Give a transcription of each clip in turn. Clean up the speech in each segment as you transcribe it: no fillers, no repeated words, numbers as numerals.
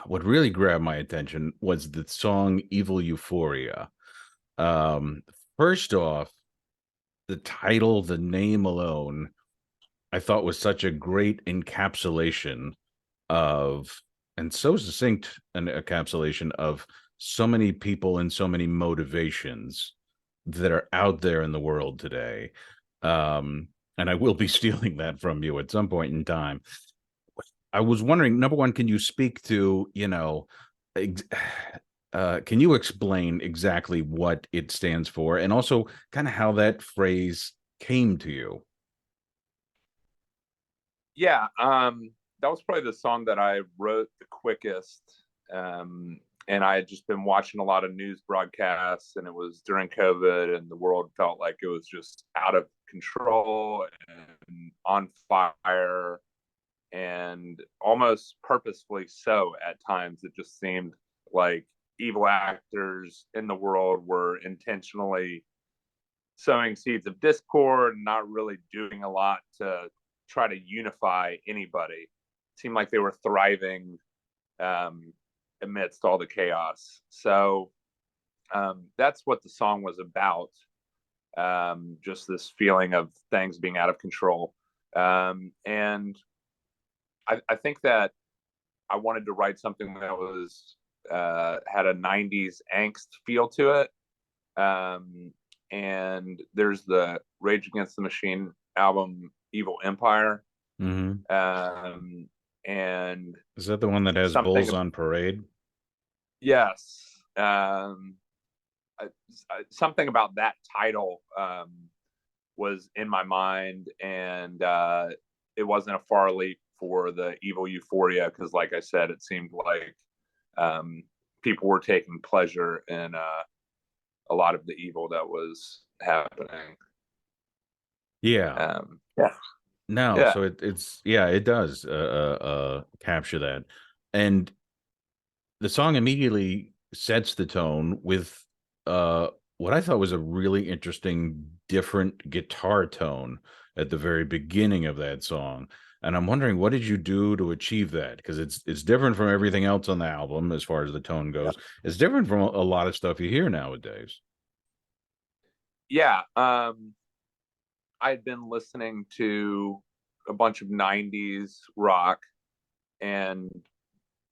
what really grabbed my attention was the song Evil Euphoria. Um, First off, the title, the name alone, I thought was such a great encapsulation of, and so succinct an encapsulation of so many people and so many motivations that are out there in the world today. And I will be stealing that from you at some point in time. I was wondering, number one, can you speak to, ex- can you explain exactly what it stands for and also kind of how that phrase came to you? Yeah, that was probably the song that I wrote the quickest. And I had just been watching a lot of news broadcasts, and it was during COVID, and the world felt like it was just out of control and on fire, and almost purposefully so at times. It just seemed like evil actors in the world were intentionally sowing seeds of discord and not really doing a lot to try to unify anybody. It seemed like they were thriving um, amidst all the chaos. So that's what the song was about. Just this feeling of things being out of control. And I think that I wanted to write something that was had a 90s angst feel to it. And there's the Rage Against the Machine album Evil Empire. Hmm. Um, and Is that the one that has Bulls something, on Parade? yes, something about that title was in my mind, and it wasn't a far leap for the Evil Euphoria because, like I said, it seemed like um, people were taking pleasure in a lot of the evil that was happening. Yeah. Yeah, No, yeah, so it's yeah, it does capture that. And the song immediately sets the tone with what I thought was a really interesting different guitar tone at the very beginning of that song. And I'm wondering, what did you do to achieve that? Because it's different from everything else on the album as far as the tone yeah. goes. It's different from a lot of stuff you hear nowadays. Yeah. I had been listening to a bunch of 90s rock, and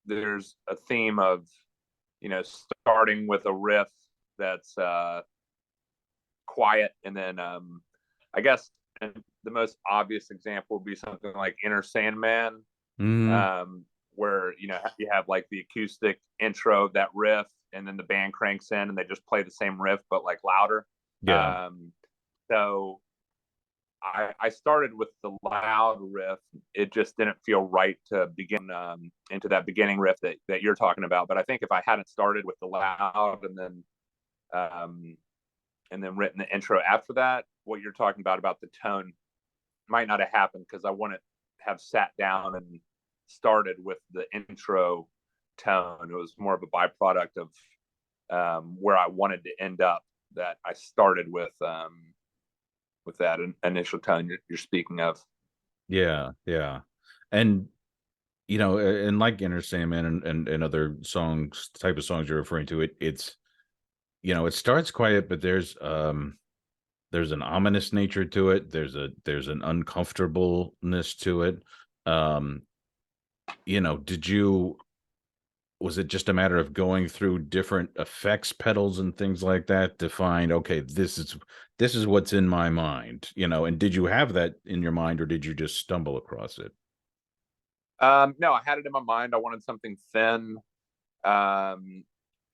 there's a theme of, starting with a riff that's quiet, and then I guess the most obvious example would be something like Inner Sandman, Hmm. where you have like the acoustic intro, that riff, and then the band cranks in and they just play the same riff but like louder. Yeah. Um, so I started with the loud riff. It just didn't feel right to begin into that beginning riff that you're talking about. But I think if I hadn't started with the loud um, and then written the intro after that, what you're talking about the tone might not have happened because I wouldn't have sat down and started with the intro tone. It was more of a byproduct of where I wanted to end up, that I started with that initial tone you're speaking of. Yeah. Yeah. And and like Inner Sandman and other songs, type of songs you're referring to, it's it starts quiet, but there's an ominous nature to it. There's an uncomfortableness to it. Um, did you was it just a matter of going through different effects pedals and things like that to find, okay, this is what's in my mind, and did you have that in your mind or did you just stumble across it? No, I had it in my mind. I wanted something thin, um,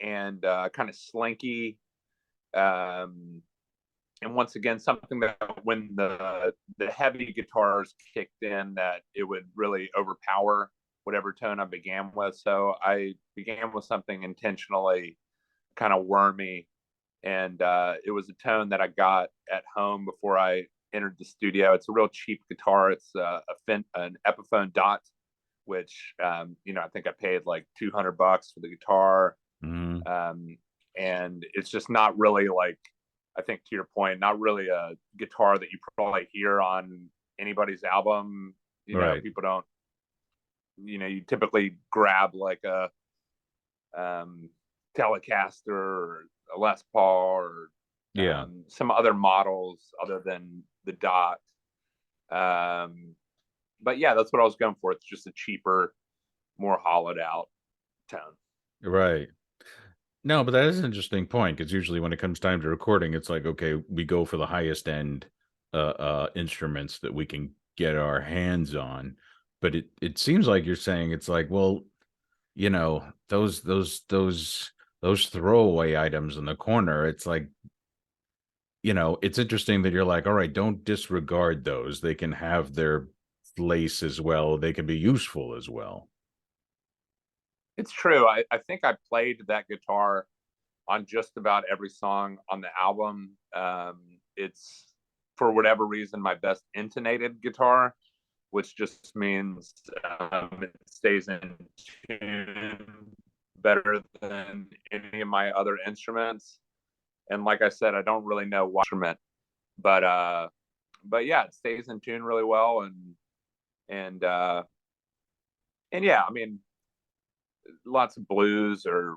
and kind of slinky. Um, and once again, something that when the heavy guitars kicked in, that it would really overpower whatever tone I began with. So I began with something intentionally kind of wormy, and it was a tone that I got at home before I entered the studio. It's a real cheap guitar. It's an Epiphone Dot, which I think I paid like $200 for the guitar, Mm, um, and it's just not really like, I think to your point, not really a guitar that you probably hear on anybody's album. right. People don't. You typically grab like um, Telecaster or a Les Paul or Yeah. some other models other than the Dot. But yeah, that's what I was going for. It's just a cheaper, more hollowed out tone. Right. No, but that is an interesting point because usually when it comes time to recording, it's like, okay, we go for the highest end instruments that we can get our hands on. But it seems like you're saying it's like, well, those throwaway items in the corner, it's like, it's interesting that you're like, all right, don't disregard those. They can have their place as well. They can be useful as well. It's true. I think I played that guitar on just about every song on the album. It's, for whatever reason, my best intonated guitar, which just means it stays in tune better than any of my other instruments. And like I said, I don't really know what instrument, but yeah, it stays in tune really well, and uh, and yeah, I mean, lots of blues or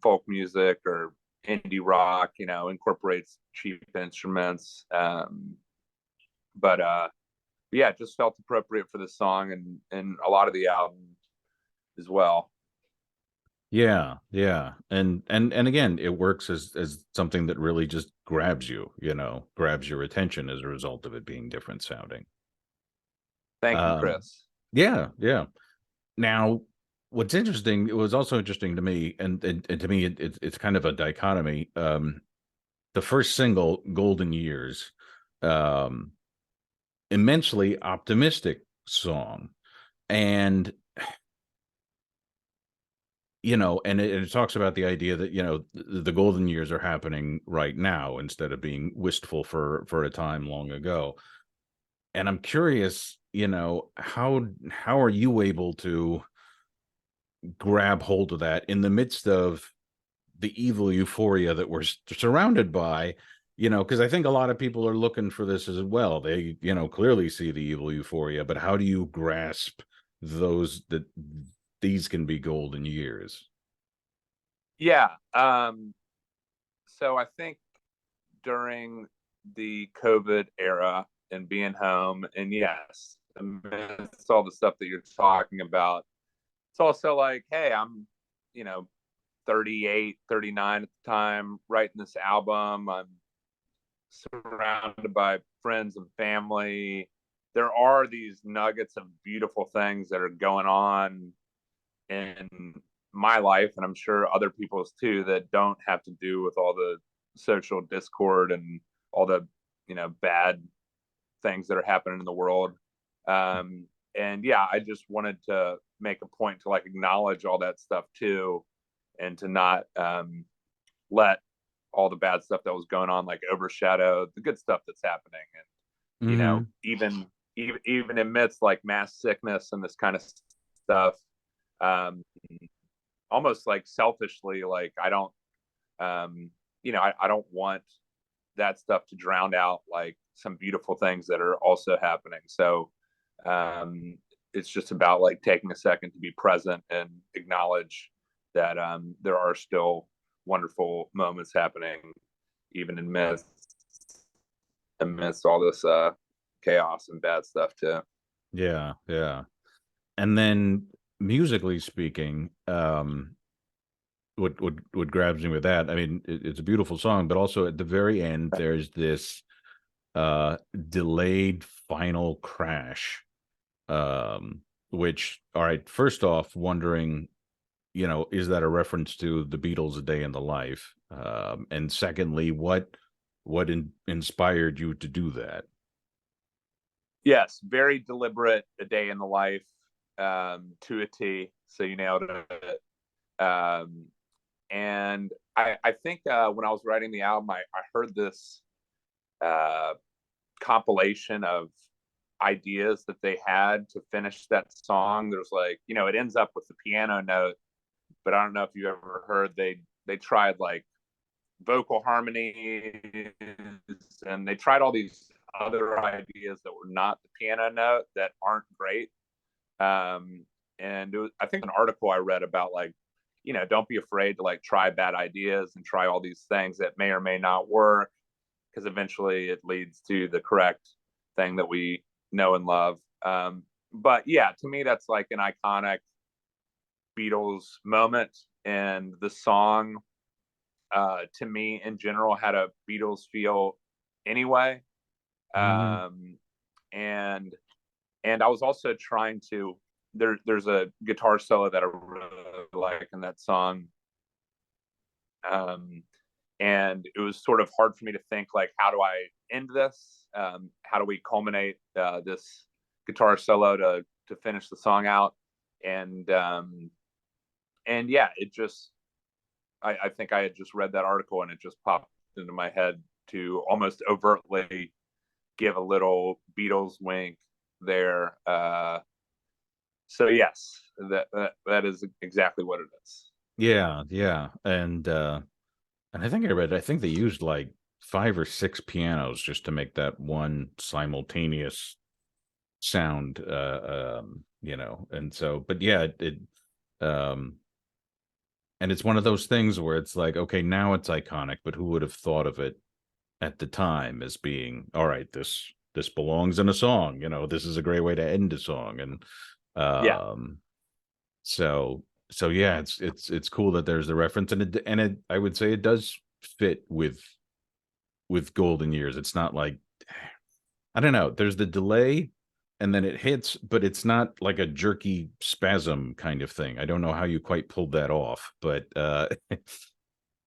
folk music or indie rock, incorporates cheap instruments. But yeah, it just felt appropriate for the song and a lot of the album as well. Yeah, yeah. And again, it works as something that really just grabs you, grabs your attention as a result of it being different sounding. Thank you, Um, Chris. yeah, yeah. Now, what's interesting, it was also interesting to me, and to me, it's kind of a dichotomy. The first single, "Golden Years," um, immensely optimistic song, and and it talks about the idea that the golden years are happening right now instead of being wistful for a time long ago. And I'm curious, how are you able to grab hold of that in the midst of the evil euphoria that we're surrounded by? Because I think a lot of people are looking for this as well. They clearly see the evil euphoria, but how do you grasp those that these can be golden years? Yeah. So I think during the COVID era and being home, and yes, amidst all the stuff that you're talking about, it's also like, hey, I'm, you know, 38, 39 at the time, writing this album. I'm surrounded by friends and family. There are these nuggets of beautiful things that are going on in my life, and I'm sure other people's too, that don't have to do with all the social discord and all the bad things that are happening in the world. And yeah, I just wanted to make a point to like acknowledge all that stuff too, and to not let all the bad stuff that was going on like overshadow the good stuff that's happening. And Hmm. even amidst like mass sickness and this kind of stuff, um, almost like selfishly, like I don't, I don't want that stuff to drown out like some beautiful things that are also happening. So um, it's just about like taking a second to be present and acknowledge that there are still wonderful moments happening, even amidst all this chaos and bad stuff too. Yeah, yeah. And then musically speaking, what grabs me with that, I mean, it's a beautiful song, but also at the very end, there's this delayed final crash. Which, all right, first off, wondering, is that a reference to the Beatles' A Day in the Life? And secondly, what inspired you to do that? Yes, very deliberate. A day in the life, to a T. So you nailed it. Um, and I think when I was writing the album, I heard this uh, compilation of ideas that they had to finish that song. There's like, it ends up with the piano note, but I don't know if you ever heard they tried like vocal harmonies, and they tried all these other ideas that were not the piano note that aren't great. And I think an article I read about like don't be afraid to like try bad ideas and try all these things that may or may not work, because eventually it leads to the correct thing that we know and love. But yeah, to me, that's like an iconic Beatles moment. And the song, to me in general, had a Beatles feel anyway. Mhm. Um, and I was also trying to, there's a guitar solo that I really like in that song. Um, and it was sort of hard for me to think like, how do I end this? How do we culminate this guitar solo to finish the song out? And yeah, it just, I think I had just read that article and it just popped into my head to almost overtly give a little Beatles wink there. So yes, that is exactly what it is. Yeah, yeah. And I think I read, I think they used like 5 or 6 pianos just to make that one simultaneous sound, and so, but yeah, um, and it's one of those things where it's like, okay, now it's iconic, but who would have thought of it at the time as being, all right, this belongs in a song, this is a great way to end a song. And Yeah, um so so yeah, it's cool that there's the reference, and it I would say it does fit with golden years. It's not like, I don't know, there's the delay and then it hits, but it's not like a jerky spasm kind of thing. I don't know how you quite pulled that off, but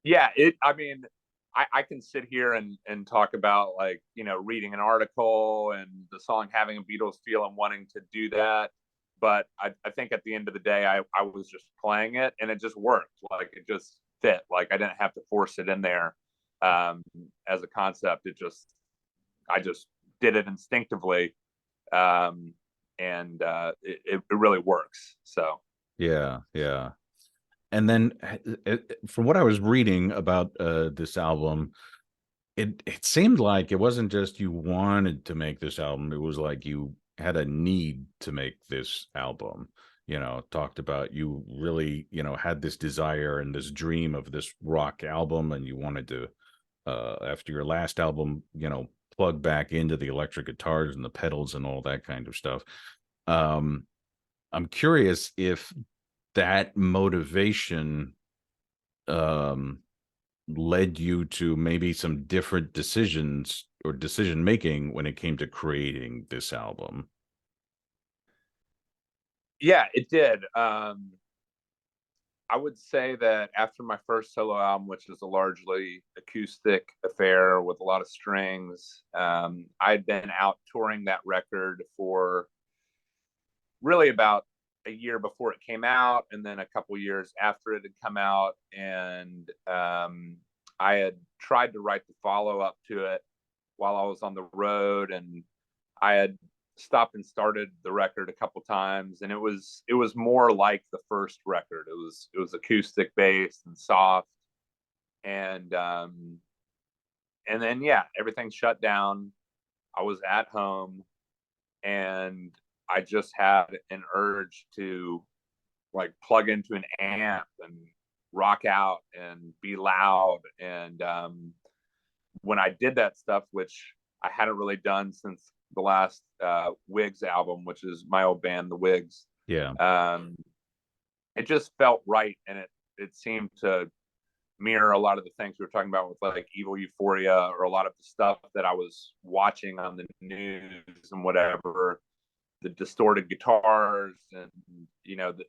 yeah. I mean, I can sit here and talk about like reading an article and the song having a Beatles feel and wanting to do that, but I think at the end of the day, I was just playing it and it just worked. Like it just fit. Like I didn't have to force it in there as a concept. I just did it instinctively, um, and it really works. So yeah, yeah. And then, from what I was reading about this album, it seemed like it wasn't just you wanted to make this album, it was like you had a need to make this album. Talked about, you really, had this desire and this dream of this rock album, and you wanted to, after your last album, plug back into the electric guitars and the pedals and all that kind of stuff. um I'm curious if that motivation um led you to maybe some different decisions or decision making when it came to creating this album. yeah, it did. I would say that after my first solo album, which is a largely acoustic affair with a lot of strings, I'd been out touring that record for really about a year before it came out, and then a couple years after it had come out. And I had tried to write the follow up to it while I was on the road, and I had stopped and started the record a couple times, and it was more like the first record. It was acoustic based and soft, and then yeah, everything shut down. I was at home, and I just had an urge to like plug into an amp and rock out and be loud. And when I did that stuff, which I hadn't really done since the last Whigs album, which is my old band, the Whigs, Yeah. um, it just felt right, and it seemed to mirror a lot of the things we were talking about with like Evil Euphoria, or a lot of the stuff that I was watching on the news and whatever. The distorted guitars, and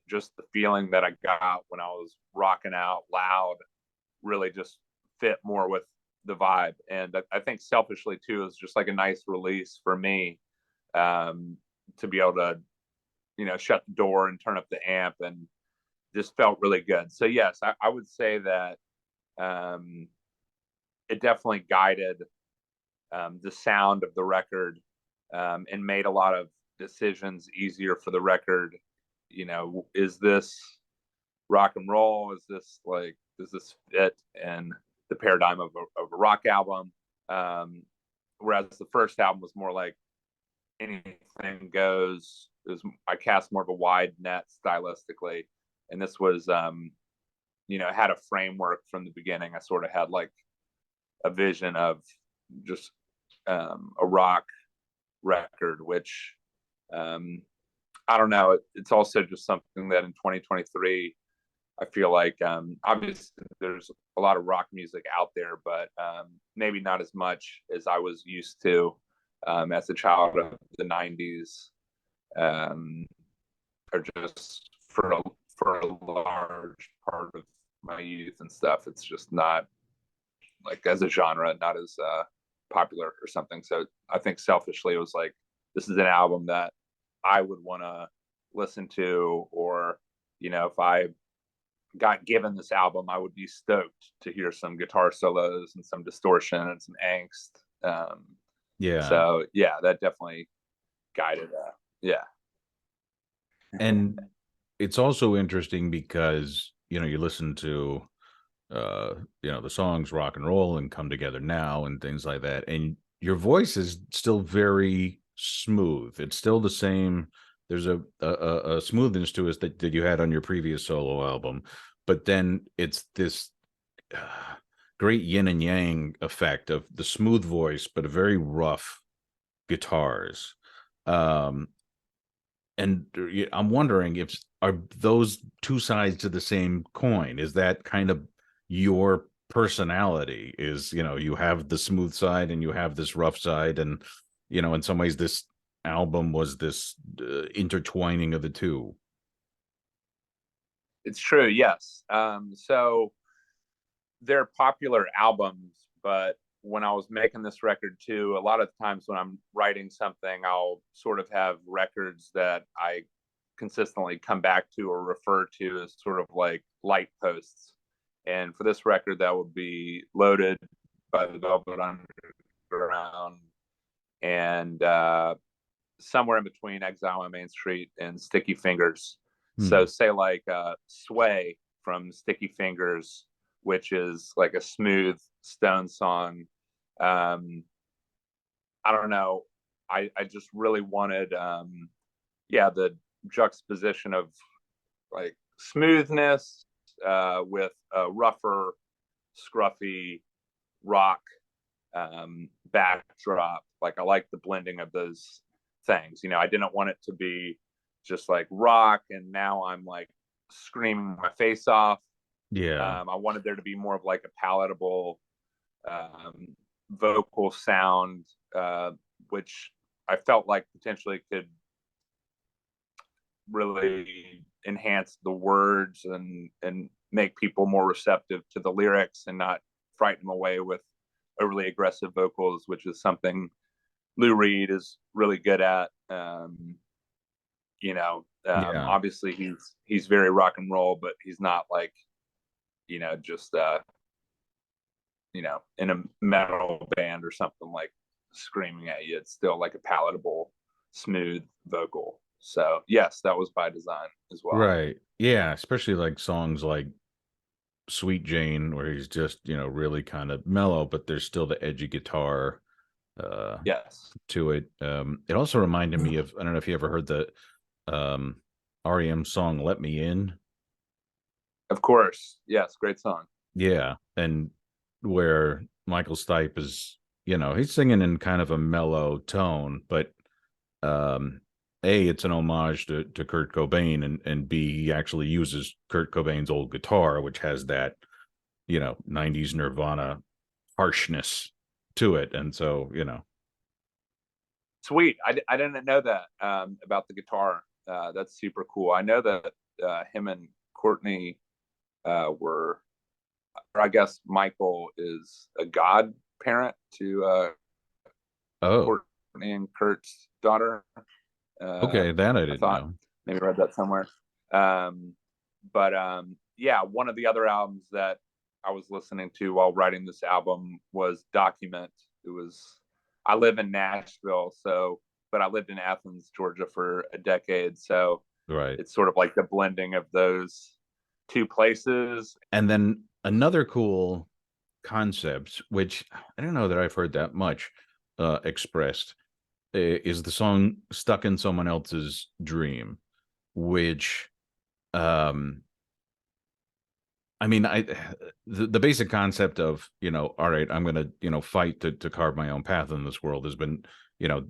just the feeling that I got when I was rocking out loud really just fit more with the vibe. And I think selfishly too, is just like a nice release for me, um, to be able to shut the door and turn up the amp, and just felt really good. So yes, I would say that um, it definitely guided the sound of the record, and made a lot of decisions easier for the record. Is this rock and roll? Is this like, does this fit in the paradigm of a rock album? Um, Whereas the first album was more like anything goes. I cast more of a wide net stylistically, and this was had a framework from the beginning. I sort of had like a vision of just a rock record, which I don't know. It's also just something that in 2023, I feel like obviously there's a lot of rock music out there, but maybe not as much as I was used to as a child of the 90s, or just for a large part of my youth and stuff. It's just not like as a genre, not as popular or something. So I think selfishly, it was like, this is an album that I would want to listen to, or, if I got given this album, I would be stoked to hear some guitar solos and some distortion and some angst. Yeah. So yeah, that definitely guided that. Yeah. And it's also interesting because, you listen to the songs Rock and Roll and Come Together Now and things like that, and your voice is still very smooth. It's still the same. There's a smoothness to it that you had on your previous solo album, but then it's this great yin and yang effect of the smooth voice, but a very rough guitars. And I'm wondering, if are those two sides to the same coin? Is that kind of your personality? Is, you have the smooth side and you have this rough side, and in some ways this album was this intertwining of the two. It's true. Yes. So they're popular albums, but when I was making this record too, a lot of times when I'm writing something, I'll sort of have records that I consistently come back to or refer to as sort of like light posts. And for this record, that would be Loaded by the Velvet Underground, and somewhere in between Exile on Main Street and Sticky Fingers. So say like Sway from Sticky Fingers, which is like a smooth Stone song. I don't know. I just really wanted, the juxtaposition of like smoothness with a rougher, scruffy rock backdrop. Like I like the blending of those things. I didn't want it to be just like rock and now I'm like screaming my face off. Yeah. I wanted there to be more of like a palatable vocal sound, which I felt like potentially could really enhance the words and make people more receptive to the lyrics and not frighten them away with overly aggressive vocals, which is something Lou Reed is really good at. Yeah. Obviously he's very rock and roll, but he's not like, just in a metal band or something like screaming at you. It's still like a palatable, smooth vocal. So yes, that was by design as well. Right. Yeah. Especially like songs like Sweet Jane, where he's just, really kind of mellow, but there's still the edgy guitar uh, Yes. to it. It also reminded me of, I don't know if you ever heard the um, REM song Let Me In. Of course. Yes. Great song. Yeah. And where Michael Stipe is, he's singing in kind of a mellow tone, but um, A, it's an homage to Kurt Cobain, and B, he actually uses Kurt Cobain's old guitar, which has that, 90s Nirvana harshness to it. And so, Sweet. I didn't know that about the guitar. That's super cool. I know that him and Courtney were, or I guess Michael is a godparent to oh, Courtney and Kurt's daughter. okay, that I I didn't thought know. maybe read that somewhere. But yeah, one of the other albums that I was listening to while writing this album was Document. It was, I live in Nashville, but I lived in Athens, Georgia for a decade. So Right. it's sort of like the blending of those two places. And then another cool concept, which I don't know that I've heard that much expressed, is the song Stuck in Someone Else's Dream, which um, I mean, the basic concept of, all right, I'm gonna, fight to carve my own path in this world has been, you know,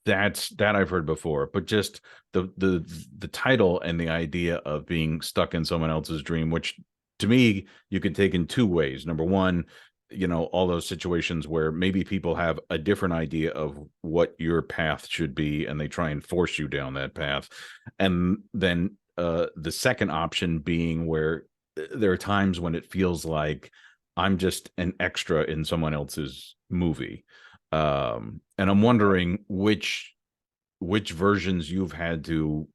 that I've heard before. But just the title and the idea of being stuck in someone else's dream, which to me you could take in two ways. Number one, all those situations where maybe people have a different idea of what your path should be, and they try and force you down that path. And then the second option being where there are times when it feels like I'm just an extra in someone else's movie. And I'm wondering which versions you've had to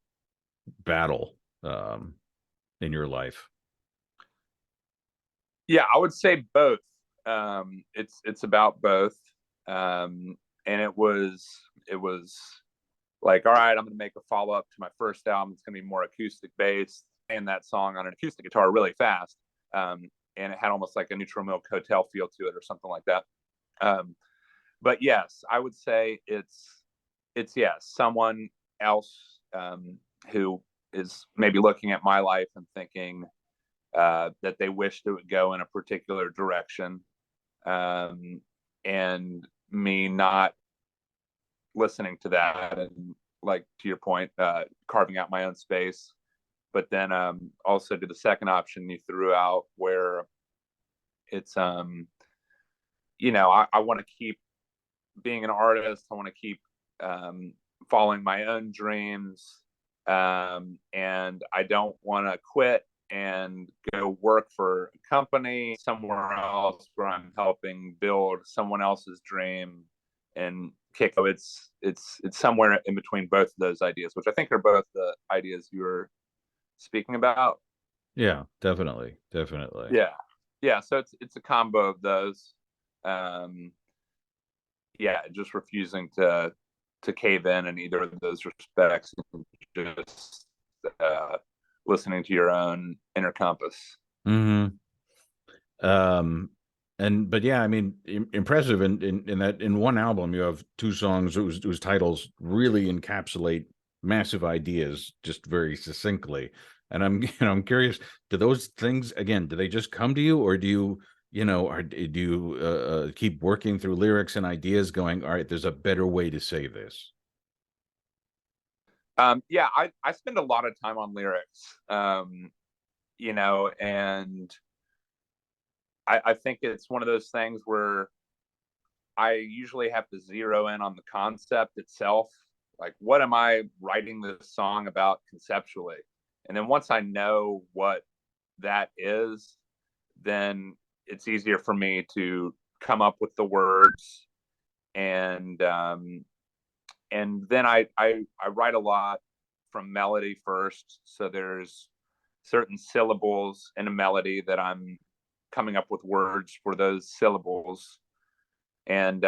battle in your life. Yeah, I would say both. It's about both. And it was like, all right, I'm gonna make a follow up to my first album. It's gonna be more acoustic based, and that song on an acoustic guitar really fast. And it had almost like a Neutral Milk Hotel feel to it, or something like that. But yes, I would say it's yes, someone else who is maybe looking at my life and thinking that they wished it would go in a particular direction, and me not listening to that, and like to your point, carving out my own space. But then also to the second option you threw out, where it's I want to keep being an artist. I want to keep following my own dreams, and I don't want to quit and go work for a company somewhere else where I'm helping build someone else's dream and kick. It's somewhere in between both of those ideas, which I think are both the ideas you were speaking about. Yeah, definitely, definitely. Yeah, yeah. So it's a combo of those. Um, yeah, just refusing to cave in either of those respects, and just listening to your own inner compass. Hmm. Um, and but yeah, I mean, impressive in that in one album you have two songs whose titles really encapsulate massive ideas just very succinctly. And I'm I'm curious, do those things again, do they just come to you, or do you do you keep working through lyrics and ideas, going, all right, there's a better way to say this? Yeah, I spend a lot of time on lyrics, and I think it's one of those things where I usually have to zero in on the concept itself. Like, what am I writing this song about conceptually? And then once I know what that is, then it's easier for me to come up with the words. And then I write a lot from melody first. So there's certain syllables in a melody that I'm coming up with words for those syllables. And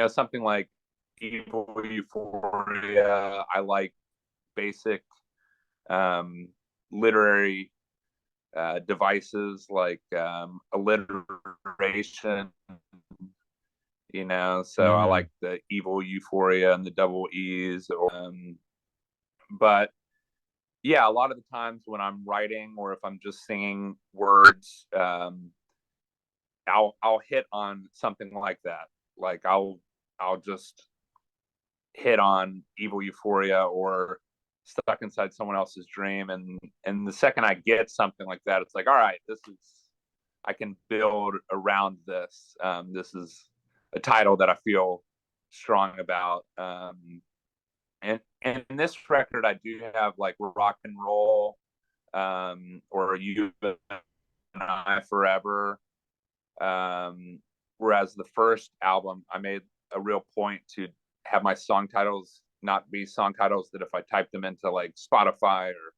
something like Evil Euphoria, I like basic um, literary devices like alliteration, so I like Hmm. the Evil Euphoria and the double E's. But yeah, a lot of the times when I'm writing, or if I'm just singing words, I'll hit on something like that. Like I'll just hit on Evil Euphoria or Stuck Inside Someone Else's Dream, and the second I get something like that, it's like, all right, this is, I can build around this. This is a title that I feel strong about. And in this record, I do have like rock and roll, or You and I Forever. Whereas the first album, I made a real point to have my song titles not be song titles that if I typed them into like Spotify or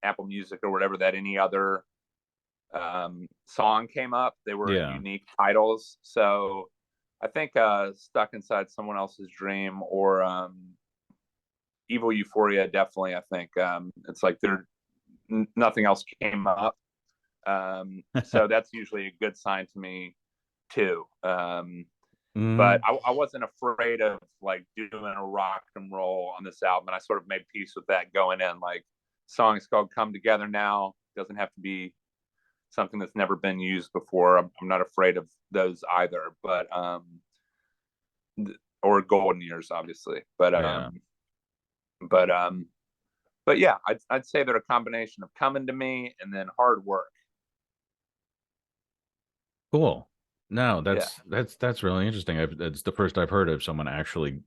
Apple Music or whatever, that any other song came up. They were Yeah. unique titles. So I think Stuck Inside Someone Else's Dream or Evil Euphoria, definitely. I think it's like nothing else came up. So that's usually a good sign to me too. But Hmm. I wasn't afraid of like doing a rock and roll on this album, and I sort of made peace with that going in. Like, song is called "Come Together Now." Doesn't have to be something that's never been used before. I'm not afraid of those either, but or golden years, obviously, Yeah. but but yeah, I'd say they're a combination of coming to me and then hard work. Cool. No, Yeah, that's really interesting. It's the first I've heard of someone actually,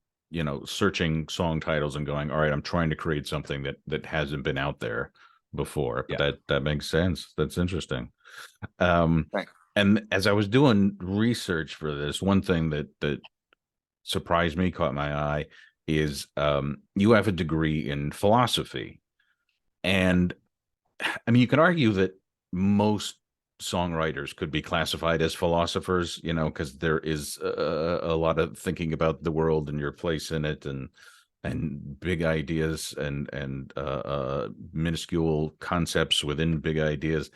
searching song titles and going, all right, I'm trying to create something that hasn't been out there before. But yeah. that makes sense. That's interesting. Um, Thanks. and as I was doing research for this, one thing that surprised me, caught my eye, is you have a degree in philosophy. And I mean, you can argue that most songwriters could be classified as philosophers, because there is a lot of thinking about the world and your place in it, and big ideas and minuscule concepts within big ideas.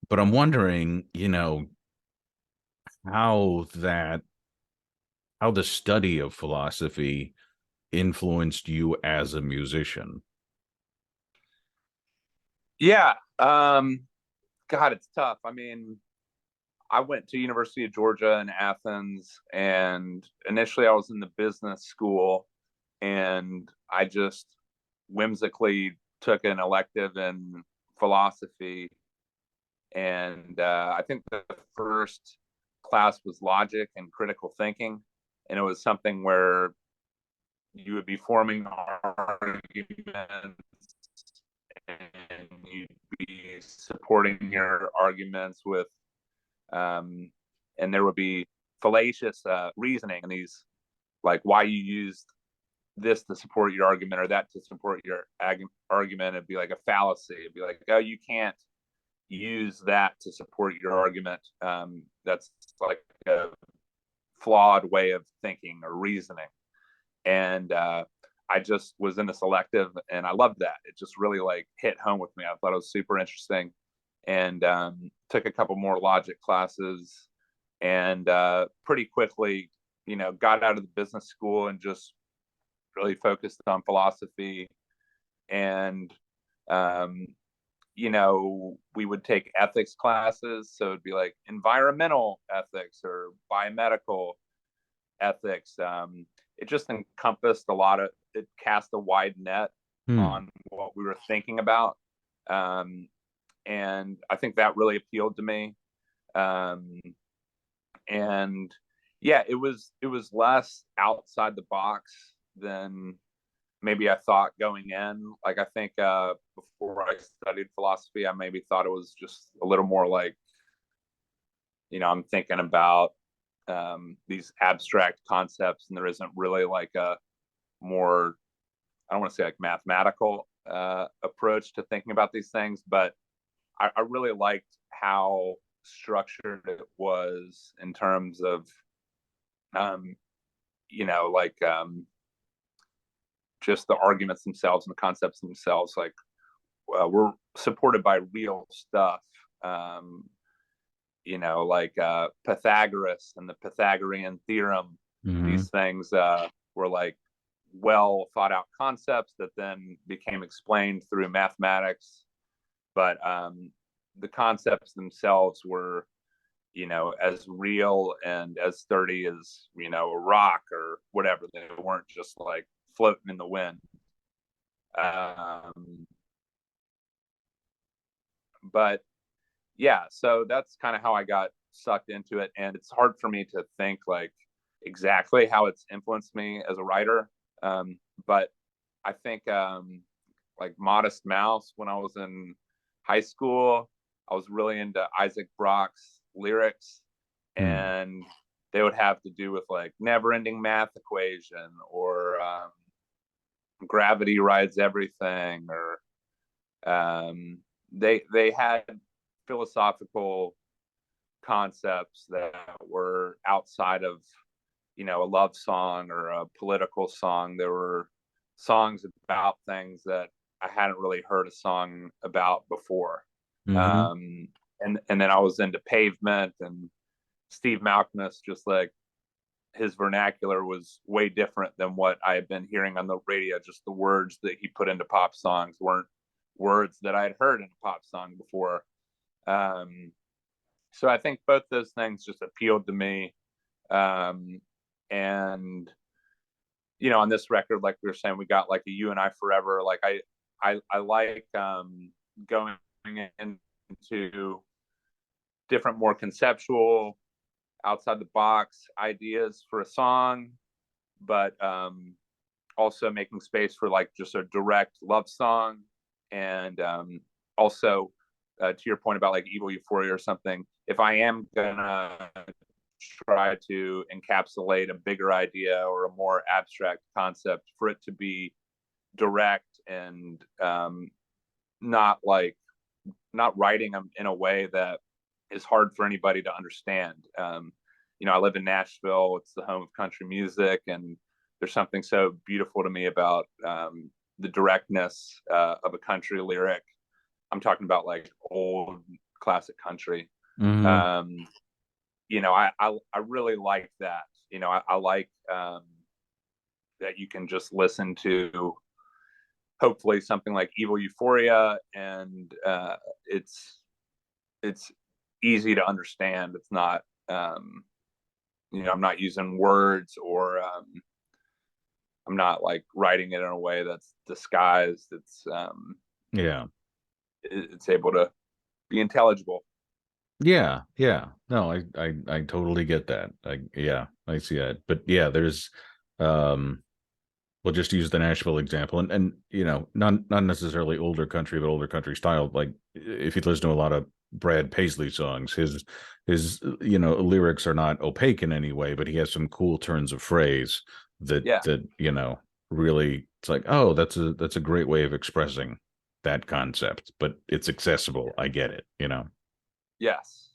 But I'm wondering, how that how the study of philosophy influenced you as a musician. Yeah. God, it's tough. I mean, I went to University of Georgia in Athens, and initially I was in the business school, and I just whimsically took an elective in philosophy. And I think the first class was logic and critical thinking, and it was something where you would be forming arguments and you'd be supporting your arguments with and there would be fallacious reasoning and these like why you used this to support your argument or that to support your argument. It'd be like a fallacy. It'd be like, oh, you can't use that to support your argument. That's like a flawed way of thinking or reasoning. And I just was in this elective and I loved that. It just really like hit home with me. I thought it was super interesting, and took a couple more logic classes, and pretty quickly, got out of the business school and just really focused on philosophy. And we would take ethics classes, so it'd be like environmental ethics or biomedical ethics. It just encompassed a lot of, it cast a wide net Hmm. on what we were thinking about. Um, and I think that really appealed to me. Um, and yeah, it was less outside the box than maybe I thought going in. Like I think before I studied philosophy, I maybe thought it was just a little more like, I'm thinking about these abstract concepts, and there isn't really like a more, I don't want to say like mathematical approach to thinking about these things, but I really liked how structured it was in terms of, um, like just the arguments themselves and the concepts themselves. Like we're supported by real stuff. Um, like Pythagoras and the Pythagorean theorem. Hmm. These things were like well thought out concepts that then became explained through mathematics. But the concepts themselves were, as real and as sturdy as, a rock or whatever. They weren't just like floating in the wind. Um, but yeah, so that's kind of how I got sucked into it. And it's hard for me to think like exactly how it's influenced me as a writer. But I think like Modest Mouse, when I was in high school, I was really into Isaac Brock's lyrics, Hmm. and they would have to do with like never ending math equation or gravity rides everything, or they had philosophical concepts that were outside of, a love song or a political song. There were songs about things that I hadn't really heard a song about before. Hmm. And then I was into Pavement and Steve Malkmus. Just like his vernacular was way different than what I had been hearing on the radio. Just the words that he put into pop songs weren't words that I had heard in a pop song before. Um, so I think both those things just appealed to me. Um, and on this record, like we were saying, we got like a "You and I Forever." Like I like going into different, more conceptual, outside the box ideas for a song, but also making space for like just a direct love song. And also, to your point about like Evil Euphoria or something, if I am gonna try to encapsulate a bigger idea or a more abstract concept, for it to be direct and not like not writing them in a way that is hard for anybody to understand. I live in Nashville. It's the home of country music, and there's something so beautiful to me about the directness of a country lyric. I'm talking about like old classic country. Mm-hmm. Um, I really like that. I like that you can just listen to hopefully something like Evil Euphoria, and it's easy to understand. It's not I'm not using words, or I'm not like writing it in a way that's disguised. Yeah. It's able to be intelligible. Yeah, yeah. No, I totally get that. Yeah, I see that. But yeah, there's we'll just use the Nashville example, and not necessarily older country, but older country style. Like if you listen to a lot of Brad Paisley songs, his lyrics are not opaque in any way, but he has some cool turns of phrase Yeah. that really, it's like, oh, that's a great way of expressing that concept, but it's accessible. I get it. Yes.